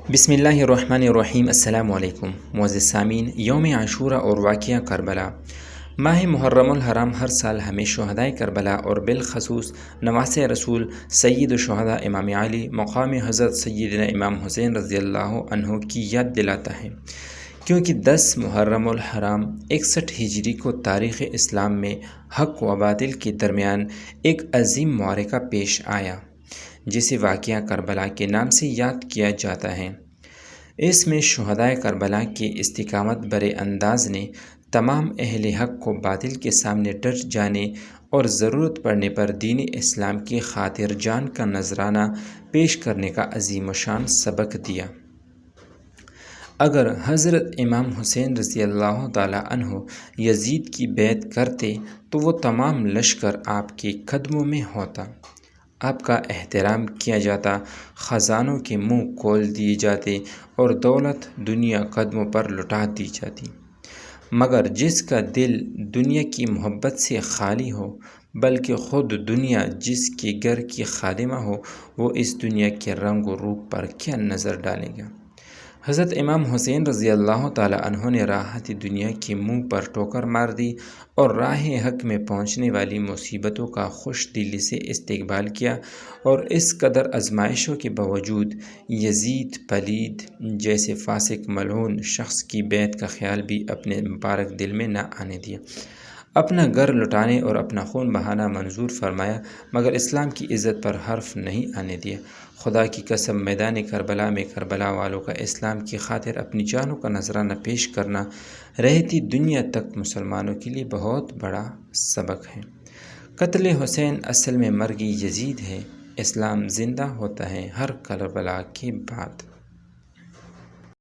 بسم اللہ الرحمن الرحیم۔ السلام علیکم معزز سامعین، یوم عاشورہ اور واقعہ کربلا۔ ماہ محرم الحرام ہر سال ہمیں شہدائے کربلا اور بالخصوص نواسۂ رسول سید الشہداء امام علی مقام حضرت سیدنا امام حسین رضی اللہ عنہ کی یاد دلاتا ہے، کیونکہ 10 محرم الحرام 61 ہجری کو تاریخ اسلام میں حق و باطل کے درمیان ایک عظیم معرکہ پیش آیا، جسے واقعہ کربلا کے نام سے یاد کیا جاتا ہے۔ اس میں شہدائے کربلا کے استقامت برے انداز نے تمام اہل حق کو باطل کے سامنے ڈٹ جانے اور ضرورت پڑنے پر دین اسلام کی خاطر جان کا نذرانہ پیش کرنے کا عظیم الشان سبق دیا۔ اگر حضرت امام حسین رضی اللہ تعالیٰ عنہ یزید کی بیعت کرتے تو وہ تمام لشکر آپ کے قدموں میں ہوتا، آپ کا احترام کیا جاتا، خزانوں کے منہ کھول دیے جاتے اور دولت دنیا قدموں پر لٹا دی جاتی۔ مگر جس کا دل دنیا کی محبت سے خالی ہو، بلکہ خود دنیا جس کے گھر کی خادمہ ہو، وہ اس دنیا کے رنگ و روپ پر کیا نظر ڈالے گا؟ حضرت امام حسین رضی اللہ تعالیٰ عنہ نے راحت دنیا کے منہ پر ٹھوکر مار دی اور راہ حق میں پہنچنے والی مصیبتوں کا خوش دلی سے استقبال کیا، اور اس قدر آزمائشوں کے باوجود یزید پلید جیسے فاسق ملعون شخص کی بیعت کا خیال بھی اپنے مبارک دل میں نہ آنے دیا۔ اپنا گھر لٹانے اور اپنا خون بہانا منظور فرمایا، مگر اسلام کی عزت پر حرف نہیں آنے دیا۔ خدا کی قسم، میدان کربلا میں کربلا والوں کا اسلام کی خاطر اپنی جانوں کا نذرانہ پیش کرنا رہتی دنیا تک مسلمانوں کے لیے بہت بڑا سبق ہے۔ قتل حسین اصل میں مرگ یزید ہے، اسلام زندہ ہوتا ہے ہر کربلا کے بعد۔